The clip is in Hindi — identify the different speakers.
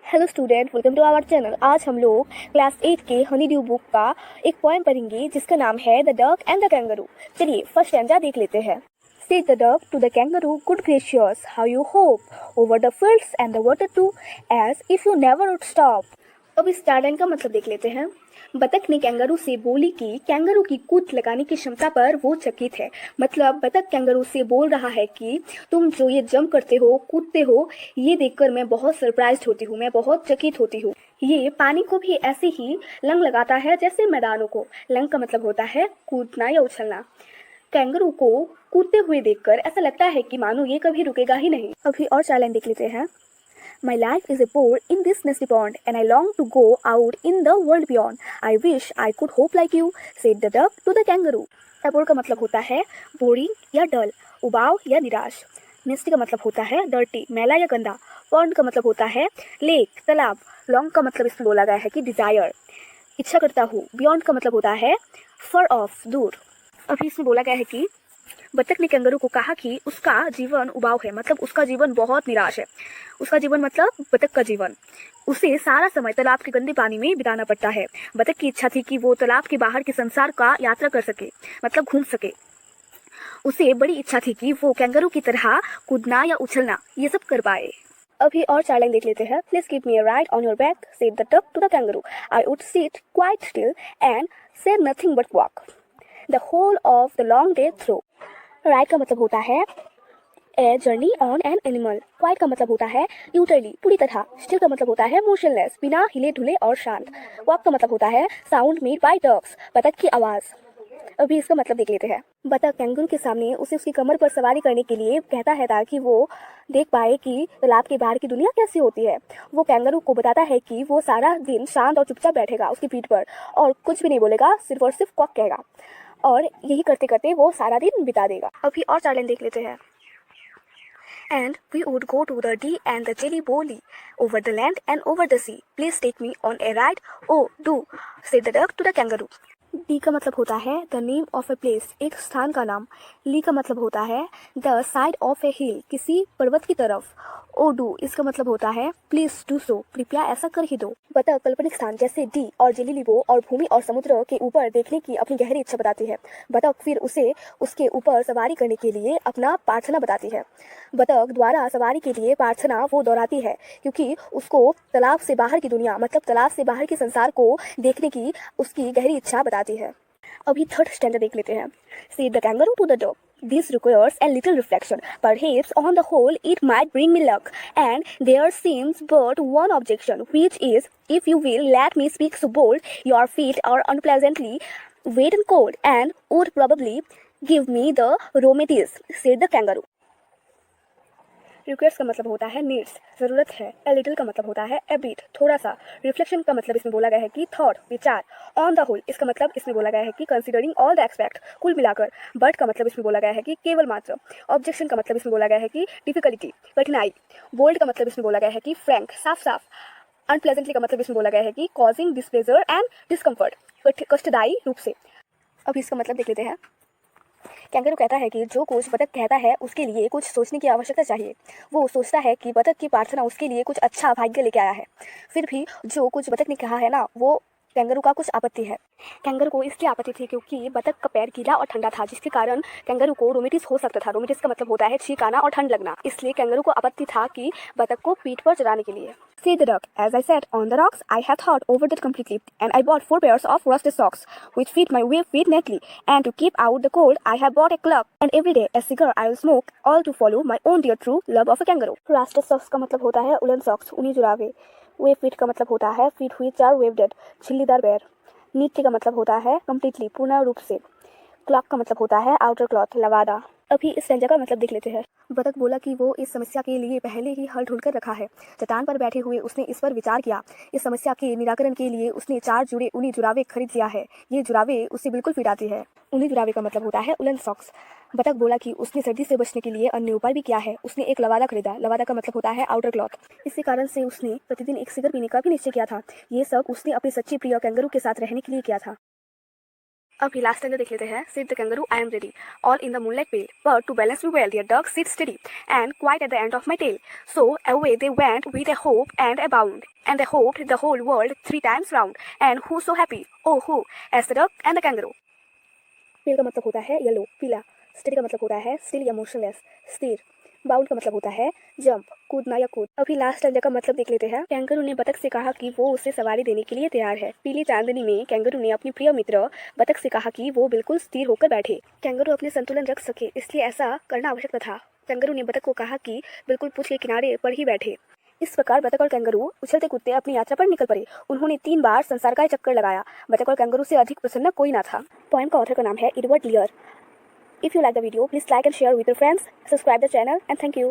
Speaker 1: Hello student, welcome to our channel. आज हम लोग क्लास 8 के हनी ड्यू बुक का एक पोएम पढ़ेंगे जिसका नाम है the duck and the kangaroo. चलिए फर्स्ट स्टैंजा देख लेते हैं। Said the duck to the kangaroo, good gracious, how you hop over the fields and the water too, as if you never would stop. अब इस स्टारलाइन का मतलब देख लेते हैं। बतख ने कैंगरू से बोली कि कैंगरू की कूद लगाने की क्षमता पर वो चकित है। मतलब बतख कैंगरू से बोल रहा है कि तुम जो ये जंप करते हो, कूदते हो, ये देखकर मैं बहुत सरप्राइज होती हूँ, मैं बहुत चकित होती हूँ। ये पानी को भी ऐसे ही लंग लगाता है जैसे मैदानों को। लंग का मतलब होता है कूदना या उछलना। कैंगरू को कूदते हुए देखकर ऐसा लगता है कि मानो ये कभी रुकेगा ही नहीं। अभी और चार लाइन देख लेते हैं। My life is a pour in this nesty pond, and I long to go out in the world beyond. I wish I could hope like you, said the duck to the kangaroo. Pour का मतलब होता है बोरिंग या डल, उबाऊ या निराश। नेस्टी का मतलब होता है डर्टी, मैला या गंदा। पॉन्ड का मतलब होता है लेक, तालाब। लॉन्ग का मतलब इसमें बोला गया है कि डिजायर, इच्छा करता हूँ। बियॉन्ड का मतलब होता है फर ऑफ, दूर। अभी इसमें बोला गया है कि बतख ने कैंगरू को कहा कि उसका जीवन उबाऊ है, मतलब उसका जीवन बहुत निराश है। उसका जीवन मतलब बतख का जीवन। उसे सारा समय तालाब के गंदे पानी में बिताना पड़ता है। बतख की इच्छा थी कि वो तालाब के बाहर के संसार का यात्रा कर सके, मतलब घूम सके। उसे बड़ी इच्छा थी कि वो कैंगरू की तरह कूदना या उछलना ये सब कर पाए। अभी और चार लाइन देख लेते हैं। Please give me a ride on your back, said the duck to the kangaroo. I would sit quite still and say nothing but walk the whole of the long day through. Ride का मतलब होता है a journey on an animal. Quite का मतलब होता है यूटरली, पूरी तरह। स्टिल का मतलब होता है मोशनलेस, बिना हिले ढुले और शांत। वॉक का मतलब होता है साउंड मेड बाय डक्स, बतख की आवाज। अभी इसका मतलब देख लेते हैं। बतख कैंगरू के सामने उसे उसकी कमर पर सवारी करने के लिए कहता है ताकि वो देख पाए कि तालाब के बाहर की दुनिया कैसी होती है। वो कैंगरू को बताता है कि वो सारा दिन शांत और चुपचाप बैठेगा उसकी पीठ पर और कुछ भी नहीं बोलेगा, सिर्फ और सिर्फ क्वॉक कहेगा। और यही करते करते वो सारा दिन बिता देगा। अभी और चार लाइन देख लेते हैं। And we would go to the Dee and the Jelly Bolly, over the land and over the sea. Please take me on a ride. Oh, do, said the duck to the kangaroo. D का मतलब होता है the name of a place, एक स्थान का नाम। ली का मतलब होता है द साइड ऑफ ए हिल, किसी पर्वत की तरफ। ओ डू इसका मतलब होता है प्लीज डू सो, कृपया ऐसा कर ही दो। बतख काल्पनिक स्थान जैसे डी और जेलीलिबो और भूमि और समुद्र के ऊपर देखने की अपनी गहरी इच्छा बताती है। बतख फिर उसे उसके ऊपर सवारी करने के लिए अपना प्रार्थना बताती है। बतख द्वारा सवारी के लिए प्रार्थना वो दोहराती है क्योंकि उसको तालाब से बाहर की दुनिया, मतलब तालाब से बाहर के संसार को देखने की उसकी गहरी इच्छा बताती है। अभी थर्ड स्टैंडर्ड देख लेते हैं। Said the kangaroo to the dog, this requires a little reflection. Perhaps on the whole it might bring me luck. And there seems but one objection, which is, if you will let me speak so bold, your feet are unpleasantly wet and cold, and would probably give me the rheumatism, said the kangaroo. Request का मतलब होता है नीड्स, ज़रूरत है। ए लिटिल का मतलब होता है ए बिट, थोड़ा सा। रिफ्लेक्शन का मतलब इसमें बोला गया है कि थॉट, विचार। ऑन द होल इसका मतलब इसमें बोला गया है कि कंसीडरिंग ऑल द एक्सपेक्ट, कुल मिलाकर। बट का मतलब इसमें बोला गया है कि केवल मात्र। ऑब्जेक्शन का मतलब इसमें बोला गया है कि डिफिकल्टी, कठिनाई। बोल्ड का मतलब इसमें बोला गया है कि फ्रैंक, साफ साफ। अनप्लेजेंटली का मतलब इसमें बोला गया है कि कॉजिंग डिस्प्लेजर एंड डिस्कम्फर्ट, कष्टदायी रूप से। अब इसका मतलब देख लेते हैं। कैंगरू कहता है कि जो कुछ बतख कहता है उसके लिए कुछ सोचने की आवश्यकता चाहिए। वो सोचता है कि बतख की प्रार्थना उसके लिए कुछ अच्छा भाग्य लेके आया है। फिर भी जो कुछ बतख ने कहा है ना, वो कैंगरू का कुछ आपत्ति है। कैंगरू को इसकी आपत्ति थी क्योंकि बतख का पैर गीला और ठंडा था, जिसके कारण कैंगरू को रोमेटिस हो सकता था। रोमेटिस का मतलब होता है छींक आना और ठंड लगना। इसलिए कैंगरू को आपत्ति था कि बतख को पीठ पर चढ़ाने के लिए। Said the duck, as I sat on the rocks, I had thought over that completely, and I bought 4 pairs of rusted socks, which fit my weak feet neatly. And to keep out the cold, I have bought a clock, and every day a cigar I will smoke, all to follow my own dear true love of a kangaroo. Rusted socks का मतलब होता है उलन सॉक्स, ऊनी जुराबे। वेव फीट का मतलब होता है फीट which are वेवडेड, छिल्लीदार पैर। नीटली का मतलब होता है कम्प्लीटली, पूर्ण रूप से। क्लॉक का मतलब होता है आउटर क्लॉथ, लवादा। अभी इस संज्ञा का मतलब देख लेते हैं। बतख बोला कि वो इस समस्या के लिए पहले ही हल ढूंढ कर रखा है। चट्टान पर बैठे हुए उसने इस पर विचार किया। इस समस्या के निराकरण के लिए उसने 4 जुड़े ऊनी जुराबे खरीद लिया है। ये जुराबे उसे बिल्कुल फिट आती है। ऊनी जुराबे का मतलब होता है उलन सॉक्स। बतख बोला कि उसने सर्दी से बचने के लिए अन्य उपाय भी किया है। उसने एक लवादा खरीदा। लवादा का मतलब होता है आउटर क्लॉथ। इसी कारण से उसने प्रतिदिन एक सिगर पीने का भी निश्चय किया था। ये सब उसने अपनी सच्ची प्रिय कैंगरू के साथ रहने के लिए किया था। अभी लास्ट स्टैंडर्ड देख लेते हैं. Said the kangaroo, I am ready. All in the moonlight pale. But to balance me well, dear dog, sit steady and quite at the end of my tail. So away they went with a hope and a bound. And they hoped the whole world 3 times round. And who so happy? Oh who? As the duck and the kangaroo. पेल का मतलब होता है येलो, पीला. स्टेडी का मतलब होता है स्टिल या मोशनलेस, स्थिर. बाउंड का मतलब होता है जंप, कूदना या कूद. अभी लास्ट स्टैंडर्ड का मतलब देख लेते हैं. कैंगरू ने बतख से कहा कि वो उसे सवारी देने के लिए तैयार है. पीली चांदनी में कैंगरू ने अपनी प्रिय मित्र बतख से कहा कि वो बिल्कुल स्थिर होकर बैठे. कैंगरू अपने संतुलन रख सके इसलिए ऐसा करना आवश्यक था. कैंगरू ने बतख को कहा कि बिल्कुल पूंछ के किनारे पर ही बैठे. इस प्रकार बतख और कैंगरू उछलते कूदते अपनी यात्रा पर निकल पड़े. उन्होंने 3 बार संसार का चक्कर लगाया. बतख और कैंगरू से अधिक प्रसन्न कोई ना था. पोएम का ऑथर का नाम है Edward लियर. If you like the video, please like and share with your friends. Subscribe the channel and thank you.